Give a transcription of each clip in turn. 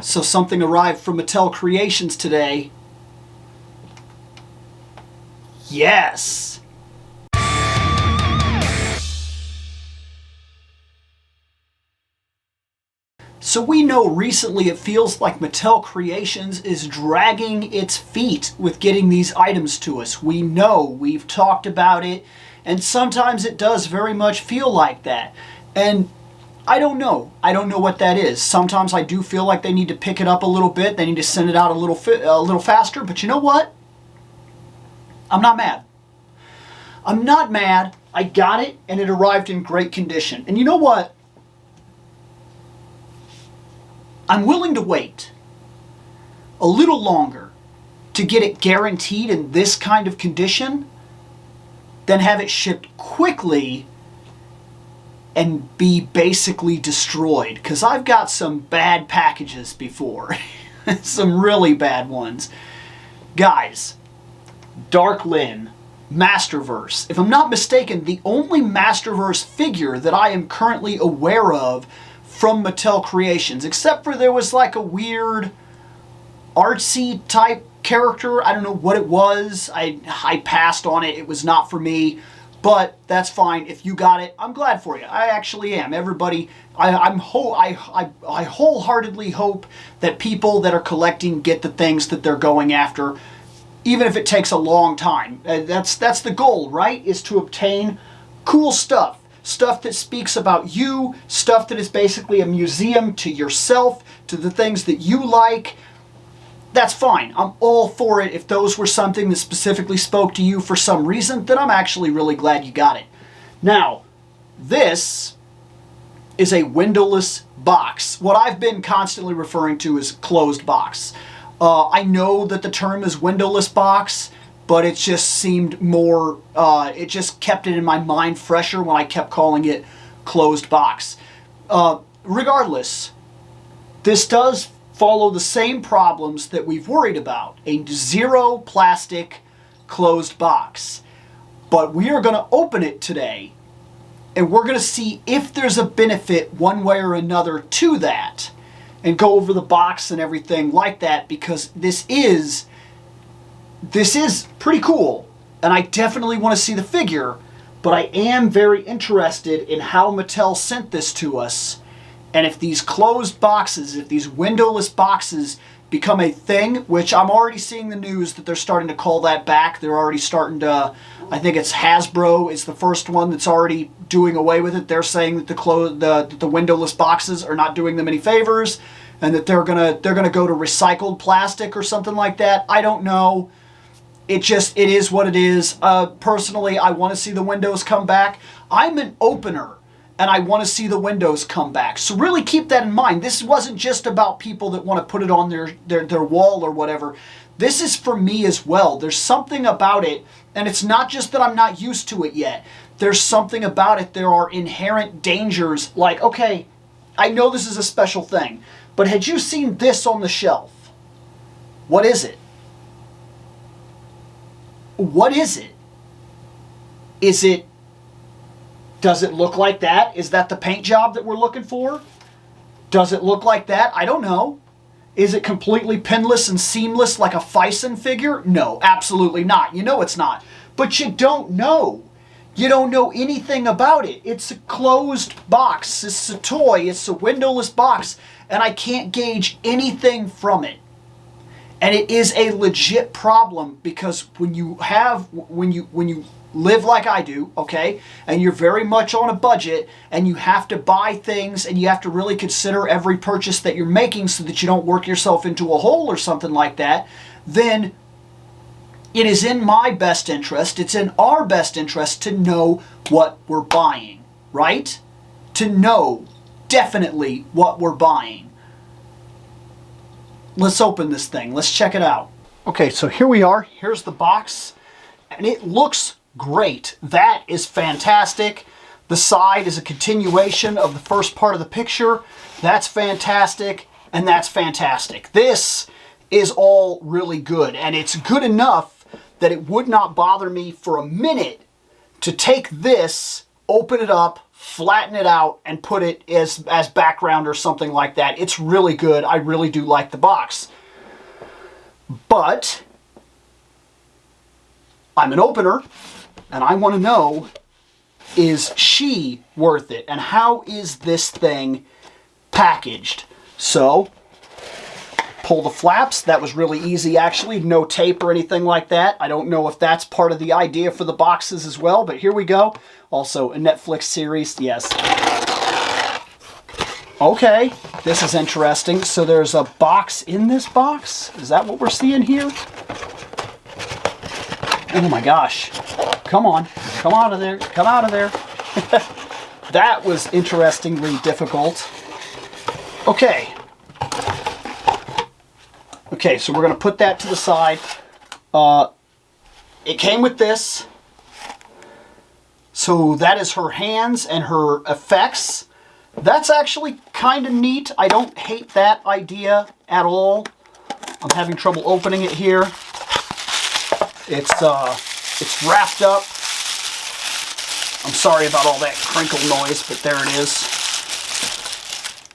So something arrived from Mattel Creations today. Yes! So we know recently it feels like Mattel Creations is dragging its feet with getting these items to us. We know, we've talked about it, and sometimes it does very much feel like that. And I don't know. I don't know what that is. Sometimes I do feel like they need to pick it up a little bit. They need to send it out a little faster. But you know what? I'm not mad. I'm not mad. I got it, and it arrived in great condition. And you know what? I'm willing to wait a little longer to get it guaranteed in this kind of condition than have it shipped quickly and be basically destroyed. Because I've got some bad packages before. Some really bad ones. Guys, Dark-Lyn, Masterverse. If I'm not mistaken, the only Masterverse figure that I am currently aware of from Mattel Creations, except for there was like a weird artsy type character. I don't know what it was. I passed on it. It was not for me. But that's fine. If you got it, I'm glad for you. I actually am. Everybody, I wholeheartedly hope that people that are collecting get the things that they're going after, even if it takes a long time. That's the goal, right? Is to obtain cool stuff. Stuff that speaks about you, stuff that is basically a museum to yourself, to the things that you like. That's fine. I'm all for it. If those were something that specifically spoke to you for some reason, then I'm actually really glad you got it. Now, this is a windowless box. What I've been constantly referring to as closed box. I know that the term is windowless box, but it just seemed more, it just kept it in my mind fresher when I kept calling it closed box. Regardless, this does follow the same problems that we've worried about. A zero plastic closed box. But we are going to open it today, and we're going to see if there's a benefit one way or another to that, and go over the box and everything like that, because this is pretty cool, and I definitely want to see the figure, but I am very interested in how Mattel sent this to us, and if these closed boxes, if these windowless boxes become a thing, which I'm already seeing the news that they're starting to call that back. They're already starting to, I think it's Hasbro is the first one that's already doing away with it. They're saying that the windowless boxes are not doing them any favors, and that they're gonna go to recycled plastic or something like that. I don't know. It is what it is. Personally, I want to see the windows come back. I'm an opener, and I want to see the windows come back. So really keep that in mind. This wasn't just about people that want to put it on their wall or whatever. This is for me as well. There's something about it, and it's not just that I'm not used to it yet. There's something about it. There are inherent dangers. Like, okay, I know this is a special thing, but had you seen this on the shelf? What is it? What is it? Does it look like that? Is that the paint job that we're looking for? Does it look like that? I don't know. Is it completely pinless and seamless like a Fison figure? No, absolutely not. You know it's not. But you don't know. You don't know anything about it. It's a closed box. It's a toy. It's a windowless box. And I can't gauge anything from it. And it is a legit problem, because when you live like I do, okay, and you're very much on a budget, and you have to buy things, and you have to really consider every purchase that you're making so that you don't work yourself into a hole or something like that, then it is in my best interest, it's in our best interest to know what we're buying, right? To know definitely what we're buying. Let's open this thing. Let's check it out. Okay, so here we are. Here's the box, and it looks great. That is fantastic. The side is a continuation of the first part of the picture. That's fantastic, and that's fantastic. This is all really good, and it's good enough that it would not bother me for a minute to take this open it up, flatten it out, and put it as background or something like that. It's really good. I really do like the box. But I'm an opener, and I want to know, is she worth it? And how is this thing packaged? So, pull the flaps. That was really easy, actually. No tape or anything like that. I don't know if that's part of the idea for the boxes as well, but here we go. Also, a Netflix series, yes. Okay, this is interesting. So there's a box in this box? Is that what we're seeing here? Oh my gosh. Come on. Come out of there. Come out of there. That was interestingly difficult. Okay. Okay, so we're going to put that to the side. It came with this. So that is her hands and her effects. That's actually kind of neat. I don't hate that idea at all. I'm having trouble opening it here. It's wrapped up. I'm sorry about all that crinkle noise, but there it is.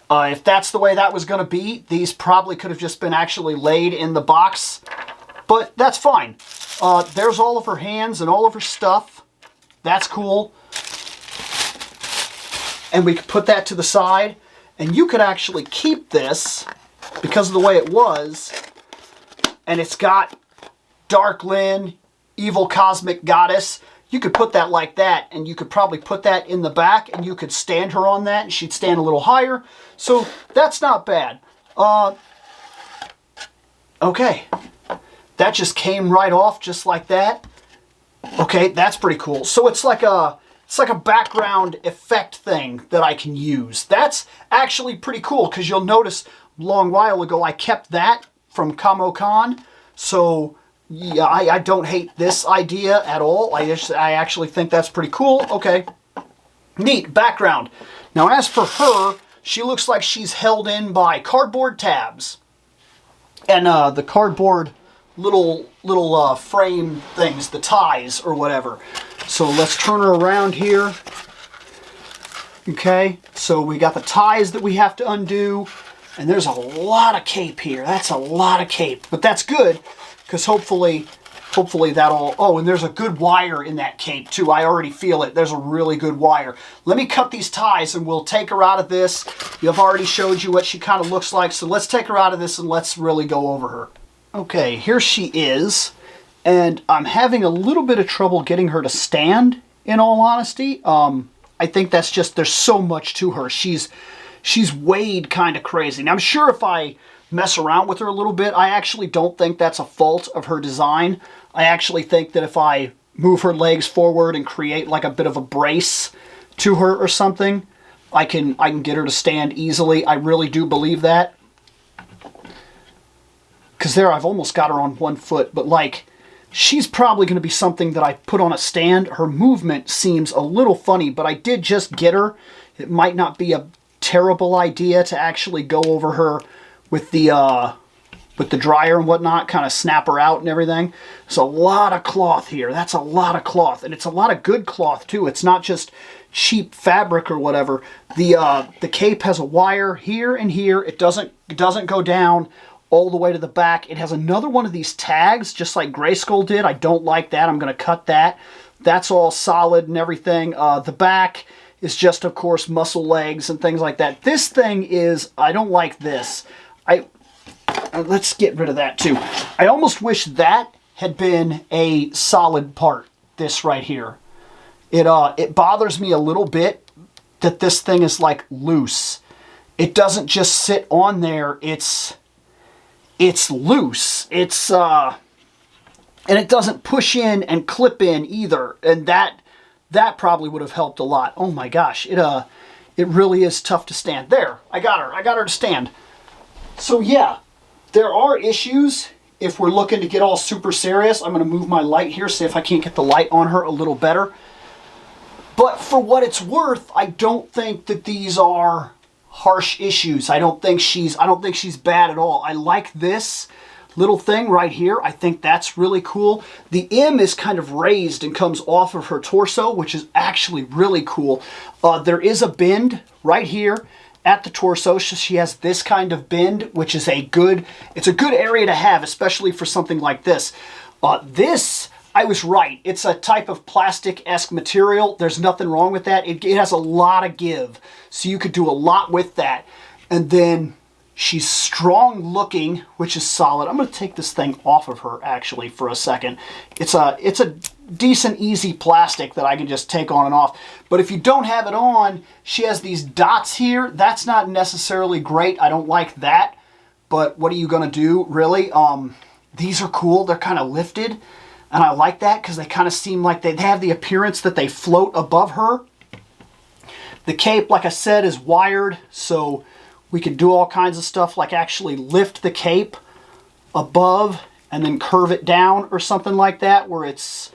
If that's the way that was going to be, these probably could have just been actually laid in the box, but that's fine. There's all of her hands and all of her stuff. That's cool. And we could put that to the side, and you could actually keep this because of the way it was, and it's got Dark-Lyn, Evil Cosmic Goddess. You could put that like that, and you could probably put that in the back, and you could stand her on that, and she'd stand a little higher. So that's not bad. Okay. That just came right off just like that. Okay, that's pretty cool. So it's like a background effect thing that I can use. That's actually pretty cool, because you'll notice a long while ago I kept that from Kamo-Con. So yeah, I don't hate this idea at all. I actually think that's pretty cool. Okay. Neat. Background. Now as for her, she looks like she's held in by cardboard tabs. And the cardboard little frame things, the ties or whatever. So let's turn her around here. Okay. So we got the ties that we have to undo. And there's a lot of cape here. That's a lot of cape. But that's good, because hopefully that'll... Oh, and there's a good wire in that cape, too. I already feel it. There's a really good wire. Let me cut these ties, and we'll take her out of this. I've already showed you what she kind of looks like, so let's take her out of this, and let's really go over her. Okay, here she is, and I'm having a little bit of trouble getting her to stand, in all honesty. I think that's just... There's so much to her. She's weighed kind of crazy. Now, I'm sure if I mess around with her a little bit, I actually don't think that's a fault of her design. I actually think that if I move her legs forward and create like a bit of a brace to her or something, I can get her to stand easily. I really do believe that. Because there, I've almost got her on one foot, but like, she's probably going to be something that I put on a stand. Her movement seems a little funny, but I did just get her. It might not be a terrible idea to actually go over her with the dryer and whatnot, kind of snap her out and everything. There's a lot of cloth here. That's a lot of cloth, and it's a lot of good cloth too. It's not just cheap fabric or whatever. The cape has a wire here and here. It doesn't go down all the way to the back. It has another one of these tags, just like Grayskull did. I don't like that. I'm going to cut that. That's all solid and everything. The back is just, of course, muscle legs and things like that. This thing is, I don't like this. Let's get rid of that too. I almost wish that had been a solid part, this right here. It bothers me a little bit that this thing is like loose. It doesn't just sit on there. It's loose. And it doesn't push in and clip in either. And that probably would have helped a lot. Oh my gosh, it really is tough to stand. There, I got her to stand. So yeah, there are issues if we're looking to get all super serious. I'm going to move my light here, see if I can't get the light on her a little better. But for what it's worth, I don't think that these are harsh issues. I don't think she's bad at all. I like this. little thing right here. I think that's really cool. The M is kind of raised and comes off of her torso, which is actually really cool. There is a bend right here at the torso. She has this kind of bend, which is it's a good area to have, especially for something like this. This, I was right. It's a type of plastic-esque material. There's nothing wrong with that. It has a lot of give, so you could do a lot with that. And then she's strong looking, which is solid. I'm going to take this thing off of her actually for a second. It's a decent, easy plastic that I can just take on and off. But if you don't have it on, she has these dots here. That's not necessarily great. I don't like that. But what are you going to do, really? These are cool. They're kind of lifted. And I like that because they kind of seem like they have the appearance that they float above her. The cape, like I said, is wired, so we can do all kinds of stuff like actually lift the cape above and then curve it down or something like that, where it's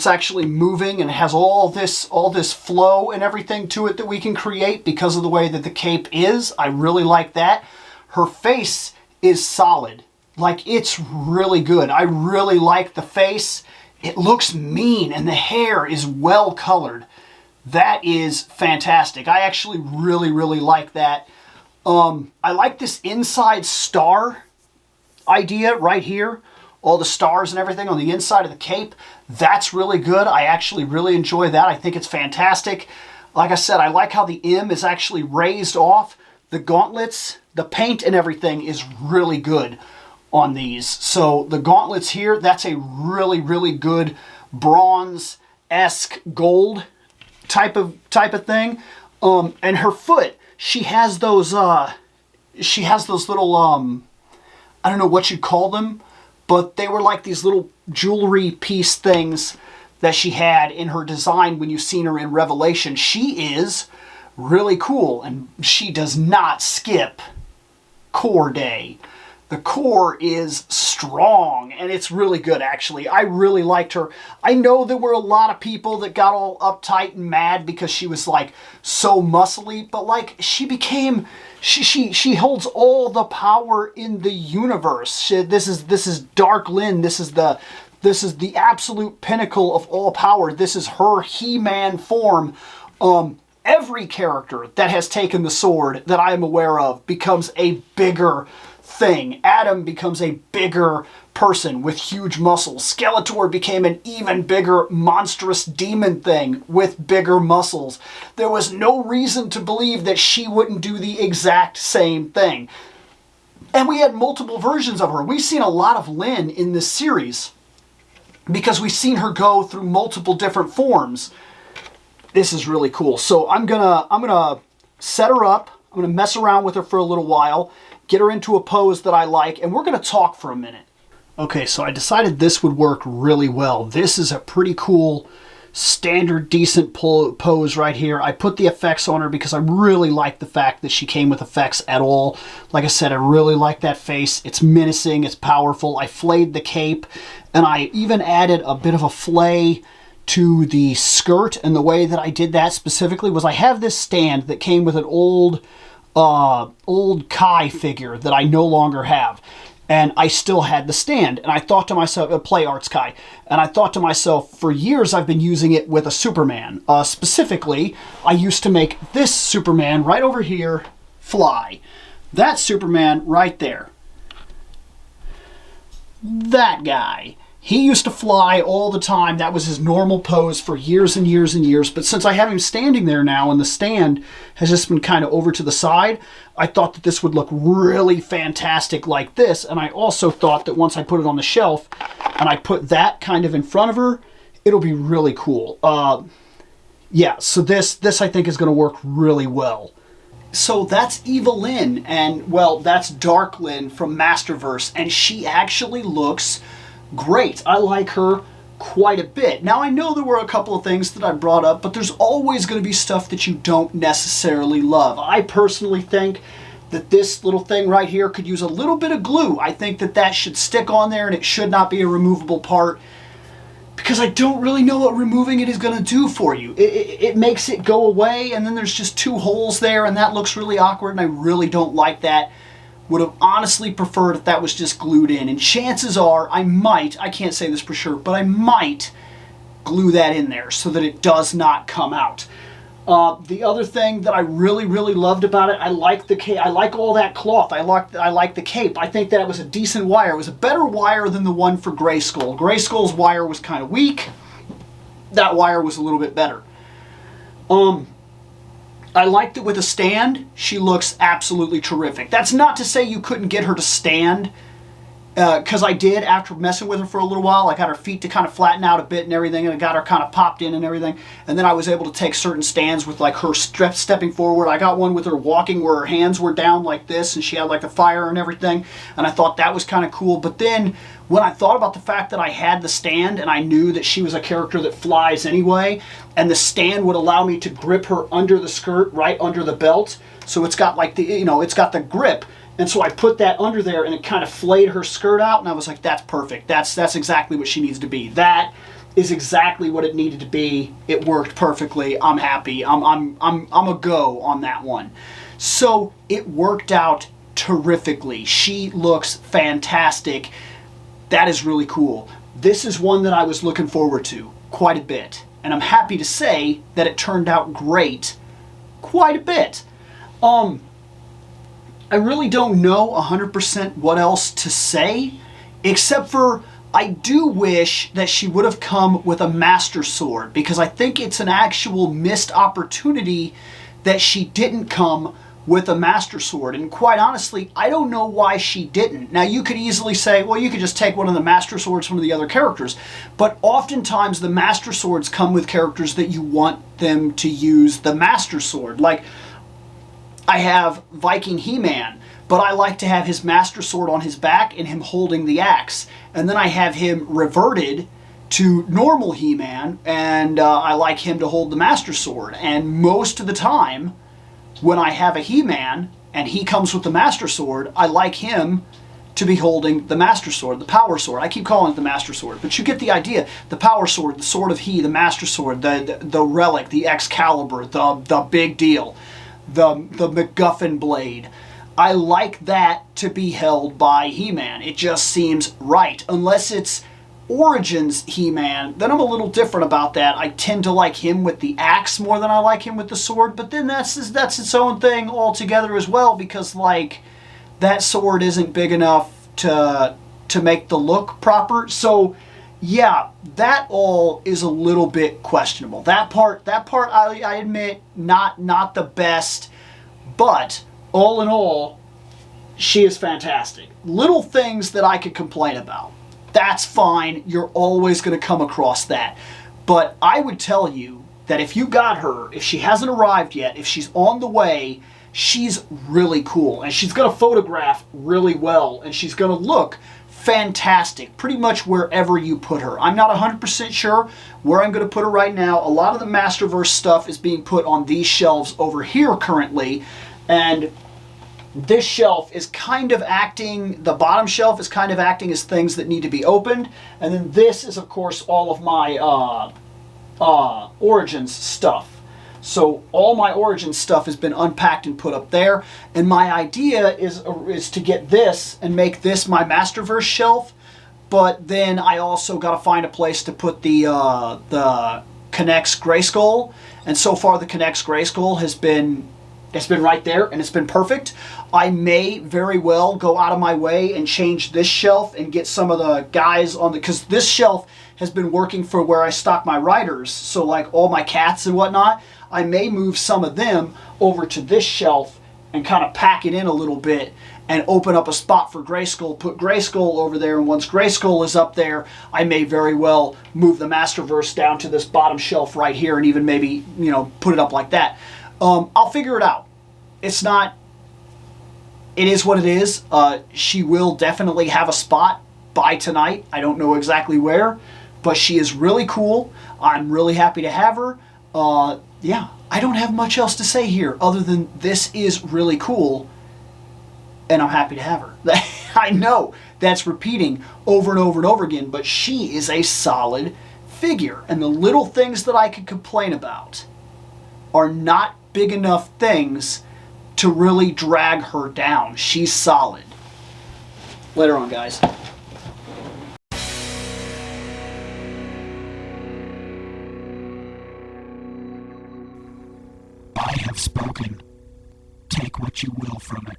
actually moving and it has all this flow and everything to it that we can create because of the way that the cape is. I really like that. Her face is solid. Like, it's really good. I really like the face. It looks mean and the hair is well colored. That is fantastic. I actually really, really like that. I like this inside star idea right here. All the stars and everything on the inside of the cape. That's really good. I actually really enjoy that. I think it's fantastic. Like I said, I like how the M is actually raised off. The gauntlets, the paint and everything is really good on these. So the gauntlets here, that's a really, really good bronze-esque gold type of thing. And her foot, she has those little, I don't know what you'd call them, but they were like these little jewelry piece things that she had in her design when you've seen her in Revelation. She is really cool, and she does not skip core day. The core is strong, and it's really good, actually. I really liked her. I know there were a lot of people that got all uptight and mad because she was, like, so muscly, but, like, she holds all the power in the universe. This is Dark-Lyn. This is the absolute pinnacle of all power. This is her He-Man form. Every character that has taken the sword that I am aware of becomes a bigger thing. Adam becomes a bigger person with huge muscles. Skeletor became an even bigger monstrous demon thing with bigger muscles. There was no reason to believe that she wouldn't do the exact same thing. And we had multiple versions of her. We've seen a lot of Lyn in this series because we've seen her go through multiple different forms. This is really cool. So I'm gonna set her up. I'm gonna mess around with her for a little while, get her into a pose that I like, and we're gonna talk for a minute. Okay, so I decided this would work really well. This is a pretty cool, standard, decent pose right here. I put the effects on her because I really like the fact that she came with effects at all. Like I said, I really like that face. It's menacing, it's powerful. I flayed the cape, and I even added a bit of a flay to the skirt, and the way that I did that specifically was I have this stand that came with an old Kai figure that I no longer have, and I still had the stand, and I thought to myself, Play Arts Kai, and I thought to myself, for years I've been using it with a Superman. Specifically, I used to make this Superman right over here fly. That Superman right there. That guy. He used to fly all the time. That was his normal pose for years and years and years. But since I have him standing there now and the stand has just been kind of over to the side, I thought that this would look really fantastic like this. And I also thought that once I put it on the shelf and I put that kind of in front of her, it'll be really cool. Yeah, so this I think is going to work really well. So that's Evil-Lyn, and well, that's Dark-Lyn from Masterverse, and she actually looks great. I like her quite a bit. Now, I know there were a couple of things that I brought up, but there's always going to be stuff that you don't necessarily love. I personally think that this little thing right here could use a little bit of glue. I think that that should stick on there and it should not be a removable part, because I don't really know what removing it is going to do for you. It makes it go away, and then there's just two holes there, and that looks really awkward, and I really don't like that. would have honestly preferred if that was just glued in. And chances are I can't say this for sure, but I might glue that in there so that it does not come out. The other thing that I really, really loved about it, I like the cape. I like all that cloth. I like the cape. I think that it was a decent wire. It was a better wire than the one for Grayskull. Grayskull's wire was kind of weak. That wire was a little bit better. I liked it with a stand. She looks absolutely terrific. That's not to say you couldn't get her to stand, because I did after messing with her for a little while. I got her feet to kind of flatten out a bit and everything, and I got her kind of popped in and everything. And then I was able to take certain stands with like her stepping forward. I got one with her walking where her hands were down like this, and she had like the fire and everything. And I thought that was kind of cool. But then when I thought about the fact that I had the stand and I knew that she was a character that flies anyway, and the stand would allow me to grip her under the skirt, right under the belt. So it's got like the, it's got the grip. And so I put that under there and it kind of flayed her skirt out, and I was like, that's perfect. That's exactly what she needs to be. That is exactly what it needed to be. It worked perfectly. I'm happy. I'm a go on that one. So it worked out terrifically. She looks fantastic. That is really cool. This is one that I was looking forward to quite a bit. And I'm happy to say that it turned out great quite a bit. I really don't know 100% what else to say, except for I do wish that she would have come with a Master Sword, because I think it's an actual missed opportunity that she didn't come with a Master Sword. And quite honestly, I don't know why she didn't. Now, you could easily say, well, you could just take one of the Master Swords from the other characters, but oftentimes the Master Swords come with characters that you want them to use the Master Sword. Like, I have Viking He-Man, but I like to have his Master Sword on his back and him holding the axe. And then I have him reverted to normal He-Man, and I like him to hold the Master Sword. And most of the time, when I have a He-Man and he comes with the Master Sword, I like him to be holding the Master Sword, the Power Sword. I keep calling it the Master Sword, but you get the idea. The Power Sword, the Sword of He, the Master Sword, the Relic, the Excalibur, the big deal. The MacGuffin blade. I like that to be held by He-Man. It just seems right. Unless it's Origins He-Man, then I'm a little different about that. I tend to like him with the axe more than I like him with the sword, but then that's its own thing altogether as well, because like that sword isn't big enough to make the look proper. So yeah, that all is a little bit questionable. That part I admit, not the best, but all in all, she is fantastic. Little things that I could complain about. That's fine. You're always going to come across that. But I would tell you that if you got her, if she hasn't arrived yet, if she's on the way, she's really cool. And she's going to photograph really well. And she's going to look fantastic pretty much wherever you put her. I'm not 100% sure where I'm going to put her right now. A lot of the Masterverse stuff is being put on these shelves over here currently, and this shelf is kind of acting, the bottom shelf is kind of acting as things that need to be opened, and then this is of course all of my Origins stuff. So all my Origins stuff has been unpacked and put up there, and my idea is to get this and make this my Masterverse shelf, but then I also got to find a place to put the K'NEX Grayskull, and so far the K'NEX Grayskull has been right there, and it's been perfect. I may very well go out of my way and change this shelf and get some of the guys on because this shelf has been working for where I stock my riders, so like all my cats and whatnot. I may move some of them over to this shelf and kind of pack it in a little bit and open up a spot for Grayskull, put Grayskull over there, and once Grayskull is up there, I may very well move the Masterverse down to this bottom shelf right here and even maybe, put it up like that. I'll figure it out. It is what it is. She will definitely have a spot by tonight. I don't know exactly where, but she is really cool. I'm really happy to have her. Yeah, I don't have much else to say here other than this is really cool and I'm happy to have her. I know that's repeating over and over and over again, but she is a solid figure, and the little things that I could complain about are not big enough things to really drag her down. She's solid. Later on, guys. I have spoken. Take what you will from it.